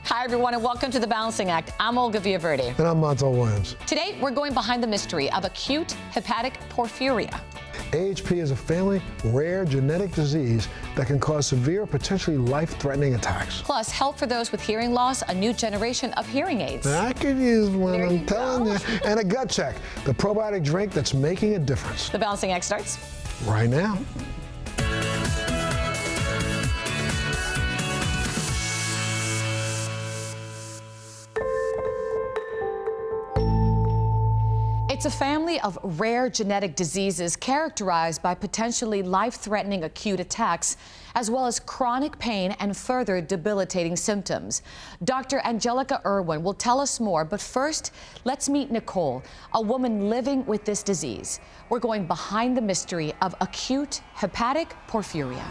Hi, everyone, and welcome to The Balancing Act. I'm Olga Villaverdi. And I'm Montel Williams. Today, we're going behind the mystery of acute hepatic porphyria. AHP is a family rare genetic disease that can cause severe, potentially life-threatening attacks. Plus, help for those with hearing loss, a new generation of hearing aids. I could use one, I'm telling you. And a gut check, the probiotic drink that's making a difference. The Balancing Act starts right now. It's a family of rare genetic diseases characterized by potentially life-threatening acute attacks, as well as chronic pain and further debilitating symptoms. Dr. Angelica Irwin will tell us more, but first, let's meet Nicole, a woman living with this disease. We're going behind the mystery of acute hepatic porphyria.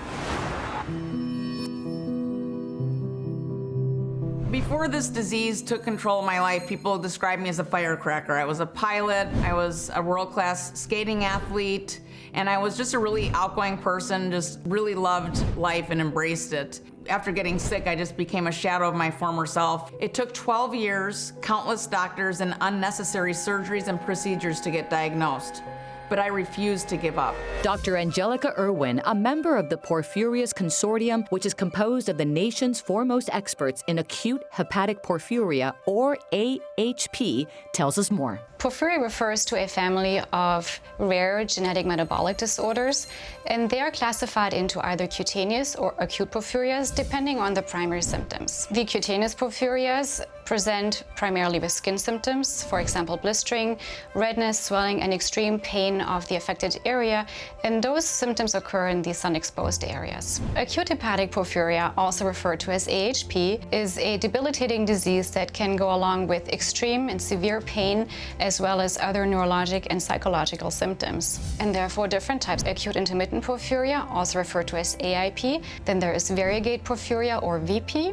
Before this disease took control of my life, people described me as a firecracker. I was a pilot, I was a world-class skating athlete, and I was just a really outgoing person, just really loved life and embraced it. After getting sick, I just became a shadow of my former self. It took 12 years, countless doctors, and unnecessary surgeries and procedures to get diagnosed. But I refused to give up. Dr. Angelica Irwin, a member of the Porphyrias Consortium, which is composed of the nation's foremost experts in acute hepatic porphyria, or AHP, tells us more. Porphyria refers to a family of rare genetic metabolic disorders, and they are classified into either cutaneous or acute porphyrias, depending on the primary symptoms. The cutaneous porphyrias present primarily with skin symptoms, for example, blistering, redness, swelling, and extreme pain of the affected area, and those symptoms occur in the sun-exposed areas. Acute hepatic porphyria, also referred to as AHP, is a debilitating disease that can go along with extreme and severe pain, as well as other neurologic and psychological symptoms. And there are 4 different types: acute intermittent porphyria, also referred to as AIP. Then there is variegate porphyria, or VP,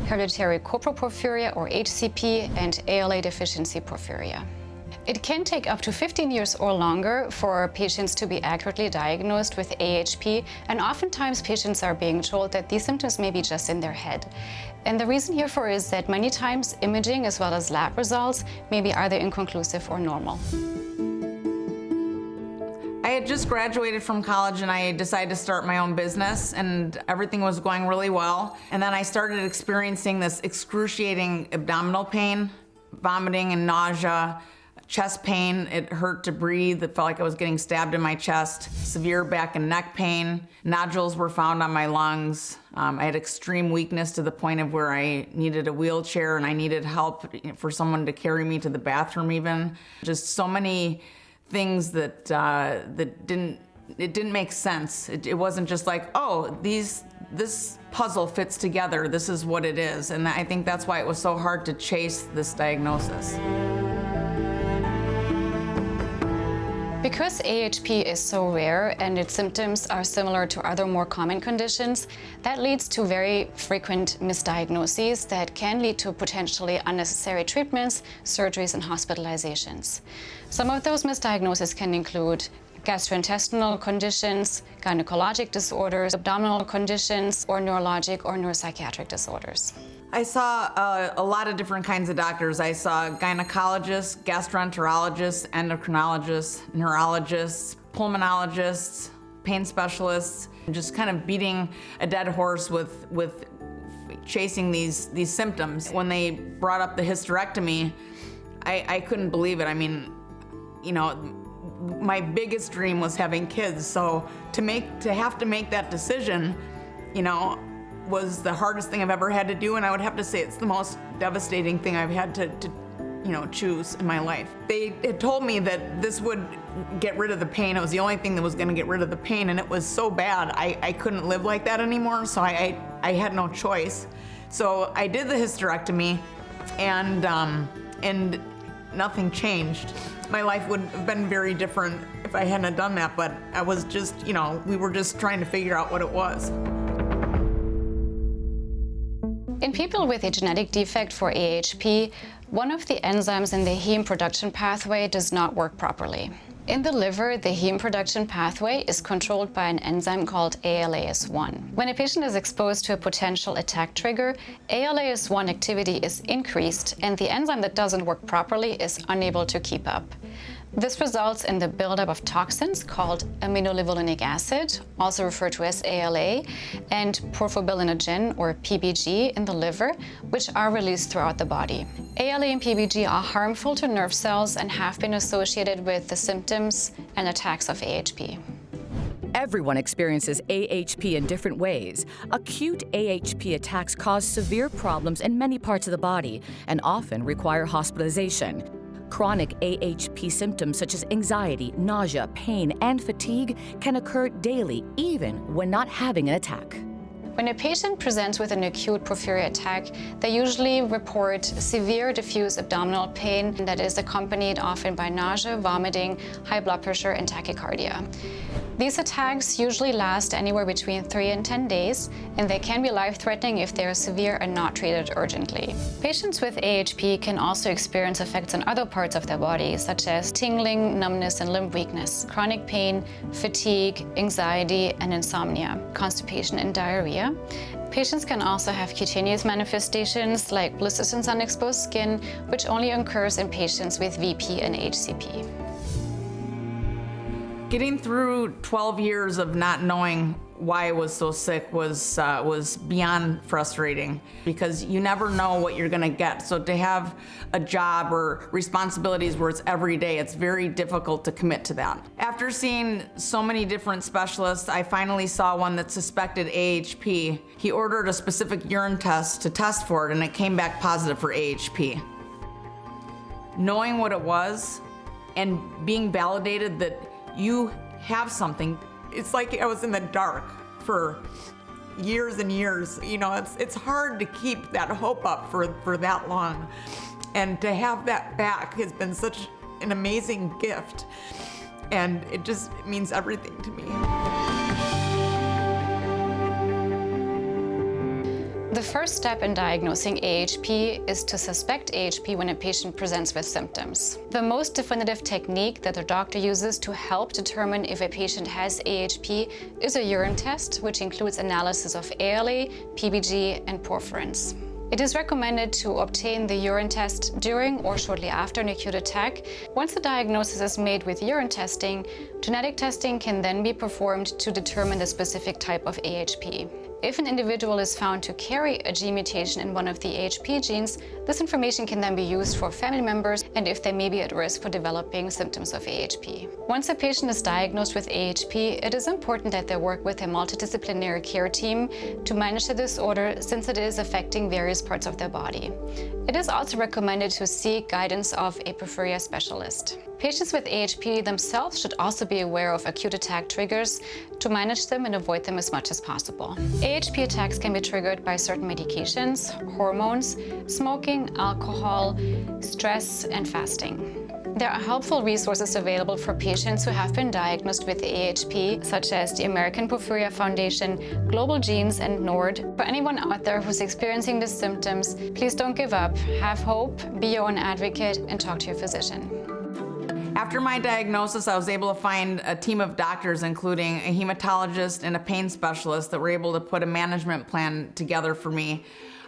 hereditary coproporphyria, or HCP, and ALA deficiency porphyria. It can take up to 15 years or longer for patients to be accurately diagnosed with AHP, and oftentimes patients are being told that these symptoms may be just in their head. And the reason herefore is that many times imaging as well as lab results may be either inconclusive or normal. I had just graduated from college and I decided to start my own business, and everything was going really well. And then I started experiencing this excruciating abdominal pain, vomiting and nausea, chest pain. It hurt to breathe. It felt like I was getting stabbed in my chest. Severe back and neck pain. Nodules were found on my lungs. I had extreme weakness to the point of where I needed a wheelchair and I needed help for someone to carry me to the bathroom even. Just so many things that didn't make sense. It wasn't just like, oh, this puzzle fits together. This is what it is. And I think that's why it was so hard to chase this diagnosis. Because AHP is so rare and its symptoms are similar to other more common conditions, that leads to very frequent misdiagnoses that can lead to potentially unnecessary treatments, surgeries, and hospitalizations. Some of those misdiagnoses can include gastrointestinal conditions, gynecologic disorders, abdominal conditions, or neurologic or neuropsychiatric disorders. I saw a lot of different kinds of doctors. I saw gynecologists, gastroenterologists, endocrinologists, neurologists, pulmonologists, pain specialists, just kind of beating a dead horse with chasing these symptoms. When they brought up the hysterectomy, I couldn't believe it. I mean, you know, my biggest dream was having kids, so to have to make that decision, you know, was the hardest thing I've ever had to do, and I would have to say it's the most devastating thing I've had to choose in my life. They had told me that this would get rid of the pain. It was the only thing that was going to get rid of the pain, and it was so bad. I couldn't live like that anymore, so I had no choice. So I did the hysterectomy, and nothing changed. My life would have been very different if I hadn't done that, but I was just, we were just trying to figure out what it was. In people with a genetic defect for AHP, one of the enzymes in the heme production pathway does not work properly. In the liver, the heme production pathway is controlled by an enzyme called ALAS1. When a patient is exposed to a potential attack trigger, ALAS1 activity is increased and the enzyme that doesn't work properly is unable to keep up. This results in the buildup of toxins called aminolevulinic acid, also referred to as ALA, and porphobilinogen, or PBG, in the liver, which are released throughout the body. ALA and PBG are harmful to nerve cells and have been associated with the symptoms and attacks of AHP. Everyone experiences AHP in different ways. Acute AHP attacks cause severe problems in many parts of the body and often require hospitalization. Chronic AHP symptoms such as anxiety, nausea, pain, and fatigue can occur daily, even when not having an attack. When a patient presents with an acute porphyria attack, they usually report severe diffuse abdominal pain that is accompanied often by nausea, vomiting, high blood pressure, and tachycardia. These attacks usually last anywhere between 3 and 10 days, and they can be life-threatening if they are severe and not treated urgently. Patients with AHP can also experience effects on other parts of their body, such as tingling, numbness, and limb weakness, chronic pain, fatigue, anxiety, and insomnia, constipation, and diarrhea. Patients can also have cutaneous manifestations like blisters and sun-exposed skin, which only occurs in patients with VP and HCP. Getting through 12 years of not knowing why I was so sick was beyond frustrating, because you never know what you're gonna get. So to have a job or responsibilities where it's every day, it's very difficult to commit to that. After seeing so many different specialists, I finally saw one that suspected AHP. He ordered a specific urine test to test for it, and it came back positive for AHP. Knowing what it was and being validated that you have something, it's like I was in the dark for years and years. You know, it's hard to keep that hope up for that long. And to have that back has been such an amazing gift. And it just means everything to me. The first step in diagnosing AHP is to suspect AHP when a patient presents with symptoms. The most definitive technique that the doctor uses to help determine if a patient has AHP is a urine test, which includes analysis of ALA, PBG, and porphyrins. It is recommended to obtain the urine test during or shortly after an acute attack. Once the diagnosis is made with urine testing, genetic testing can then be performed to determine the specific type of AHP. If an individual is found to carry a gene mutation in one of the AHP genes, this information can then be used for family members and if they may be at risk for developing symptoms of AHP. Once a patient is diagnosed with AHP, it is important that they work with a multidisciplinary care team to manage the disorder, since it is affecting various parts of their body. It is also recommended to seek guidance of a porphyria specialist. Patients with AHP themselves should also be aware of acute attack triggers to manage them and avoid them as much as possible. AHP attacks can be triggered by certain medications, hormones, smoking, alcohol, stress, and fasting. There are helpful resources available for patients who have been diagnosed with AHP, such as the American Porphyria Foundation, Global Genes, and NORD. For anyone out there who's experiencing the symptoms, please don't give up, have hope, be your own advocate, and talk to your physician. After my diagnosis, I was able to find a team of doctors, including a hematologist and a pain specialist, that were able to put a management plan together for me.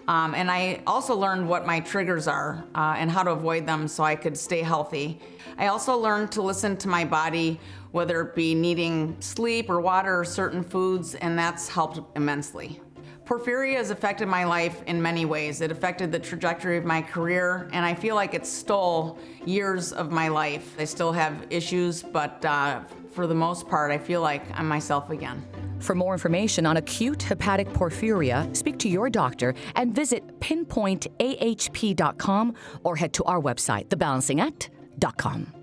And I also learned what my triggers are and how to avoid them so I could stay healthy. I also learned to listen to my body, whether it be needing sleep or water or certain foods, and that's helped immensely. Porphyria has affected my life in many ways. It affected the trajectory of my career, and I feel like it stole years of my life. I still have issues, but for the most part, I feel like I'm myself again. For more information on acute hepatic porphyria, speak to your doctor and visit pinpointahp.com or head to our website, thebalancingact.com.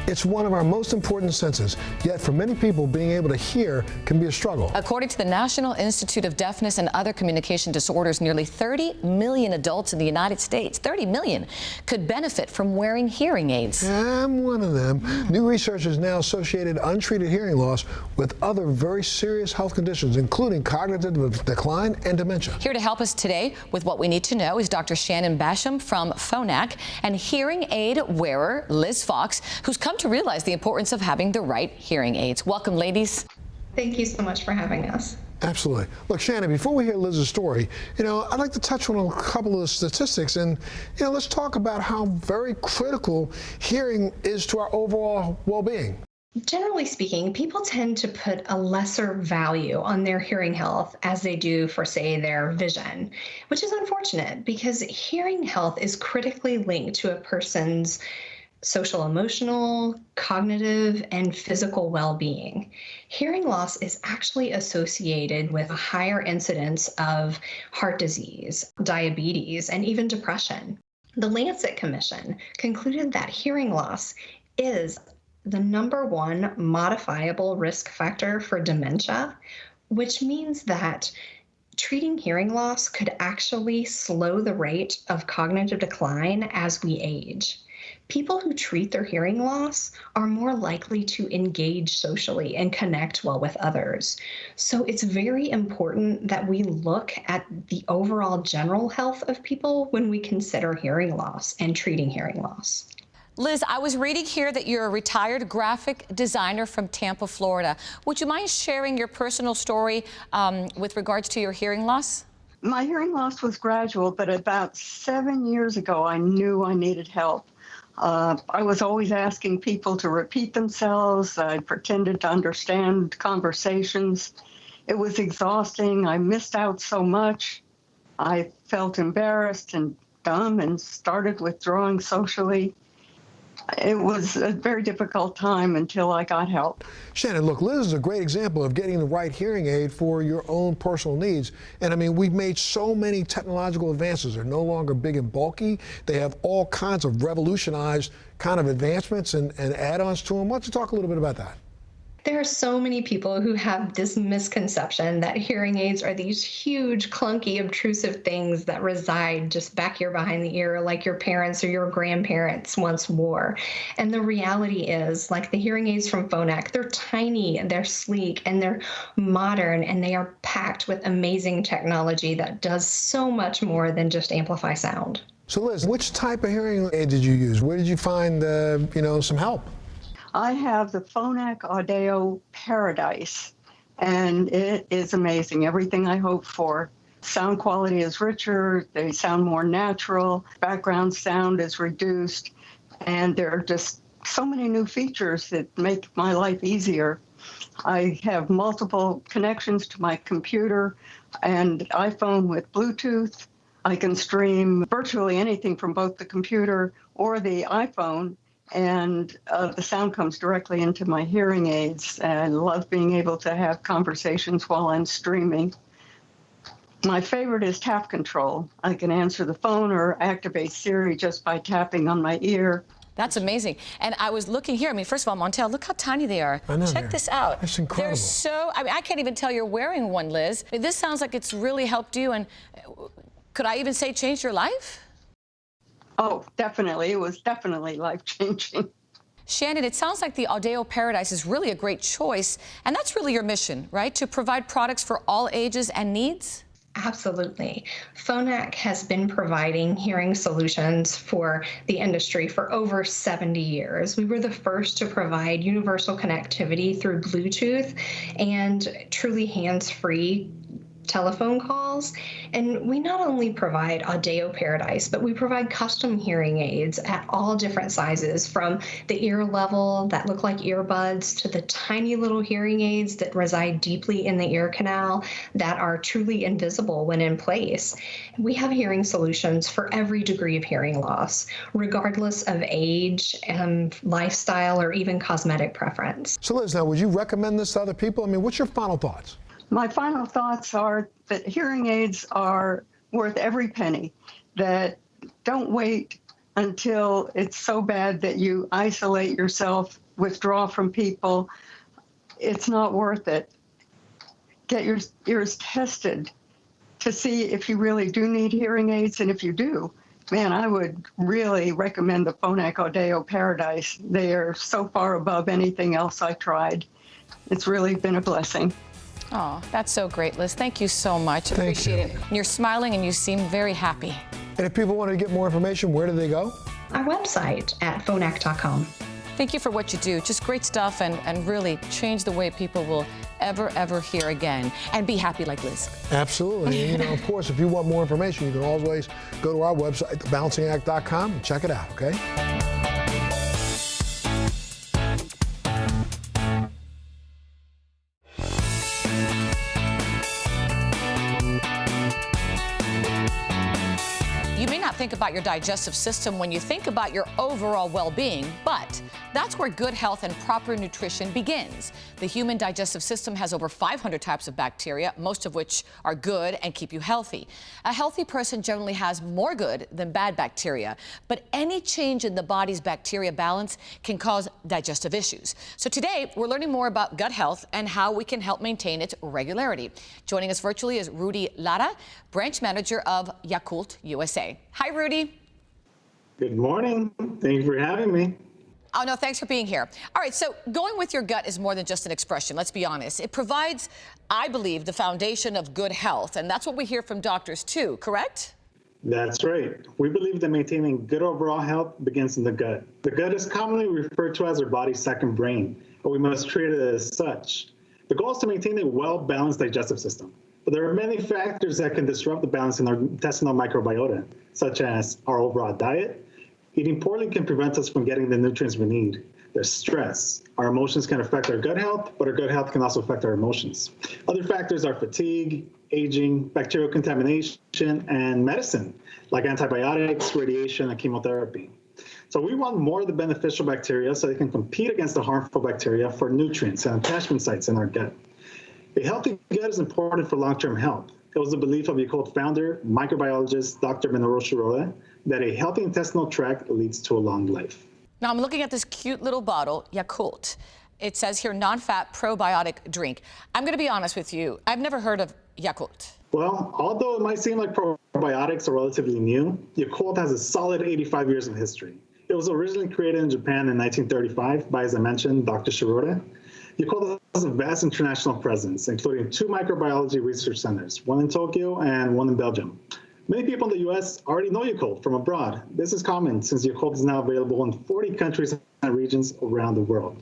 It's one of our most important senses, yet for many people, being able to hear can be a struggle. According to the National Institute of Deafness and Other Communication Disorders, nearly 30 million adults in the United States, 30 million, could benefit from wearing hearing aids. I'm one of them. New research has now associated untreated hearing loss with other very serious health conditions, including cognitive decline and dementia. Here to help us today with what we need to know is Dr. Shannon Basham from Phonak and hearing aid wearer Liz Fox, who's come to realize the importance of having the right hearing aids. Welcome, ladies. Thank you so much for having us. Absolutely. Look, Shannon, before we hear Liz's story, I'd like to touch on a couple of the statistics and, let's talk about how very critical hearing is to our overall well-being. Generally speaking, people tend to put a lesser value on their hearing health as they do for, say, their vision, which is unfortunate because hearing health is critically linked to a person's social, emotional, cognitive, and physical well-being. Hearing loss is actually associated with a higher incidence of heart disease, diabetes, and even depression. The Lancet Commission concluded that hearing loss is the #1 modifiable risk factor for dementia, which means that treating hearing loss could actually slow the rate of cognitive decline as we age. People who treat their hearing loss are more likely to engage socially and connect well with others. So it's very important that we look at the overall general health of people when we consider hearing loss and treating hearing loss. Liz, I was reading here that you're a retired graphic designer from Tampa, Florida. Would you mind sharing your personal story with regards to your hearing loss? My hearing loss was gradual, but about 7 years ago, I knew I needed help. I was always asking people to repeat themselves. I pretended to understand conversations. It was exhausting. I missed out so much. I felt embarrassed and dumb and started withdrawing socially. It was a very difficult time until I got help. Shannon, look, Liz is a great example of getting the right hearing aid for your own personal needs. And I mean, we've made so many technological advances. They're no longer big and bulky. They have all kinds of revolutionized kind of advancements and add-ons to them. Why don't you talk a little bit about that? There are so many people who have this misconception that hearing aids are these huge, clunky, obtrusive things that reside just back here behind the ear like your parents or your grandparents once wore. And the reality is, like the hearing aids from Phonak, they're tiny, and they're sleek, and they're modern, and they are packed with amazing technology that does so much more than just amplify sound. So Liz, which type of hearing aid did you use? Where did you find, some help? I have the Phonak Audio Paradise, and it is amazing. Everything I hoped for. Sound quality is richer, they sound more natural, background sound is reduced, and there are just so many new features that make my life easier. I have multiple connections to my computer and iPhone with Bluetooth. I can stream virtually anything from both the computer or the iPhone, and the sound comes directly into my hearing aids. And I love being able to have conversations while I'm streaming. My favorite is tap control. I can answer the phone or activate Siri just by tapping on my ear. That's amazing. And I was looking here. I mean, first of all, Montel, look how tiny they are. I know. Check this out. That's incredible. They're so, I can't even tell you're wearing one, Liz. I mean, this sounds like it's really helped you, and could I even say changed your life? Oh, definitely. It was definitely life-changing. Shannon, it sounds like the Audio Paradise is really a great choice, and that's really your mission, right? To provide products for all ages and needs? Absolutely. Phonak has been providing hearing solutions for the industry for over 70 years. We were the first to provide universal connectivity through Bluetooth and truly hands-free telephone calls. And we not only provide Audio Paradise, but we provide custom hearing aids at all different sizes, from the ear level that look like earbuds to the tiny little hearing aids that reside deeply in the ear canal that are truly invisible when in place. We have hearing solutions for every degree of hearing loss, regardless of age, lifestyle, or even cosmetic preference. So Liz, now would you recommend this to other people? I mean, what's your final thoughts? My final thoughts are that hearing aids are worth every penny, that don't wait until it's so bad that you isolate yourself, withdraw from people. It's not worth it. Get your ears tested to see if you really do need hearing aids, and if you do, man, I would really recommend the Phonak Audeo Paradise. They are so far above anything else I tried. It's really been a blessing. Oh, that's so great, Liz. Thank you so much. Appreciate it. You're smiling and you seem very happy. And if people want to get more information, where do they go? Our website at phonak.com. Thank you for what you do. Just great stuff and really change the way people will ever hear again and be happy like Liz. Absolutely. And, of course, if you want more information, you can always go to our website, thebalancingact.com, and check it out, okay? You may not think about your digestive system when you think about your overall well-being, but that's where good health and proper nutrition begins. The human digestive system has over 500 types of bacteria, most of which are good and keep you healthy. A healthy person generally has more good than bad bacteria, but any change in the body's bacteria balance can cause digestive issues. So today, we're learning more about gut health and how we can help maintain its regularity. Joining us virtually is Rudy Lara, branch manager of Yakult USA. Hi, Rudy. Good morning. Thank you for having me. Oh, no, thanks for being here. All right, so going with your gut is more than just an expression, let's be honest. It provides, I believe, the foundation of good health, and that's what we hear from doctors too, correct? That's right. We believe that maintaining good overall health begins in the gut. The gut is commonly referred to as our body's second brain, but we must treat it as such. The goal is to maintain a well-balanced digestive system. But there are many factors that can disrupt the balance in our intestinal microbiota, such as our overall diet. Eating poorly can prevent us from getting the nutrients we need. There's stress. Our emotions can affect our gut health, but our gut health can also affect our emotions. Other factors are fatigue, aging, bacterial contamination, and medicine, like antibiotics, radiation, and chemotherapy. So we want more of the beneficial bacteria so they can compete against the harmful bacteria for nutrients and attachment sites in our gut. A healthy gut is important for long-term health. It was the belief of Yakult founder, microbiologist Dr. Minoru Shirota, that a healthy intestinal tract leads to a long life. Now I'm looking at this cute little bottle, Yakult. It says here, non-fat probiotic drink. I'm going to be honest with you. I've never heard of Yakult. Well, although it might seem like probiotics are relatively new, Yakult has a solid 85 years of history. It was originally created in Japan in 1935 by, as I mentioned, Dr. Shirota. Yakult has a vast international presence, including 2 microbiology research centers, one in Tokyo and one in Belgium. Many people in the U.S. already know Yakult from abroad. This is common since Yakult is now available in 40 countries and regions around the world.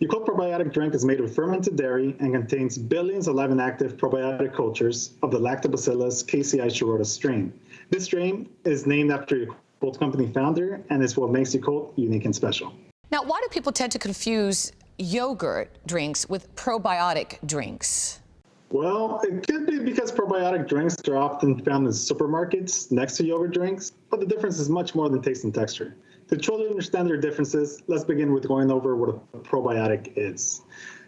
Yakult probiotic drink is made with fermented dairy and contains billions of live and active probiotic cultures of the Lactobacillus KCI Shirota strain. This strain is named after Yakult company founder and is what makes Yakult unique and special. Now, why do people tend to confuse yogurt drinks with probiotic drinks? Well, it could be because probiotic drinks are often found in supermarkets next to yogurt drinks, but the difference is much more than taste and texture. To truly understand their differences, let's begin with going over what a probiotic is.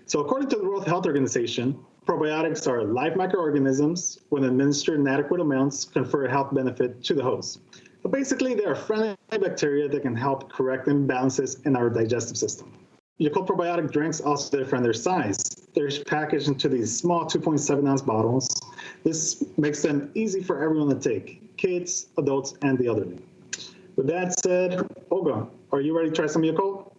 So according to the World Health Organization, probiotics are live microorganisms, when administered in adequate amounts, confer a health benefit to the host. But basically, they are friendly bacteria that can help correct imbalances in our digestive system. Yakult probiotic drinks also differ in their size. They're packaged into these small 2.7-ounce bottles. This makes them easy for everyone to take, kids, adults, and the elderly. With that said, Olga, are you ready to try some Yakult?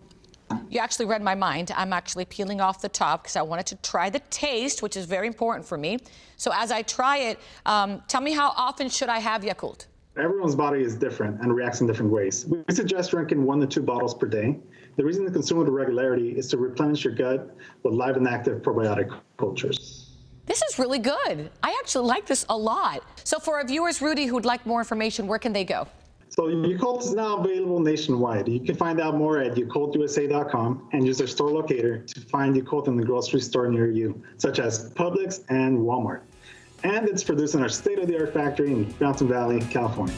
You actually read my mind. I'm actually peeling off the top because I wanted to try the taste, which is very important for me. So as I try it, tell me, how often should I have Yakult? Everyone's body is different and reacts in different ways. We suggest drinking 1 to 2 bottles per day. The reason to consume with regularity is to replenish your gut with live and active probiotic cultures. This is really good. I actually like this a lot. So for our viewers, Rudy, who'd like more information, where can they go? So Yakult is now available nationwide. You can find out more at yakultusa.com and use their store locator to find Yakult in the grocery store near you, such as Publix and Walmart. And it's produced in our state-of-the-art factory in Fountain Valley, California.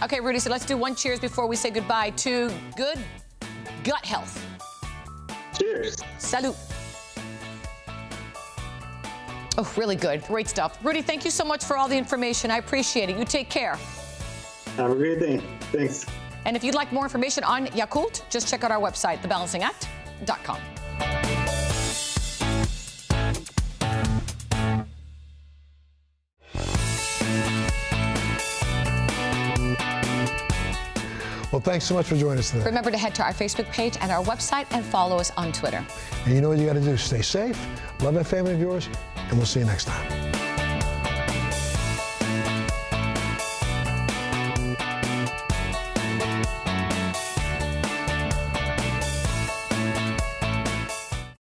Okay, Rudy, so let's do one cheers before we say goodbye to good gut health. Cheers. Salud. Oh, really good. Great stuff. Rudy, thank you so much for all the information. I appreciate it. You take care. Have a great day. Thanks. And if you'd like more information on Yakult, just check out our website, thebalancingact.com. Well, thanks so much for joining us today. Remember to head to our Facebook page and our website and follow us on Twitter. And you know what you got to do. Stay safe, love that family of yours, and we'll see you next time.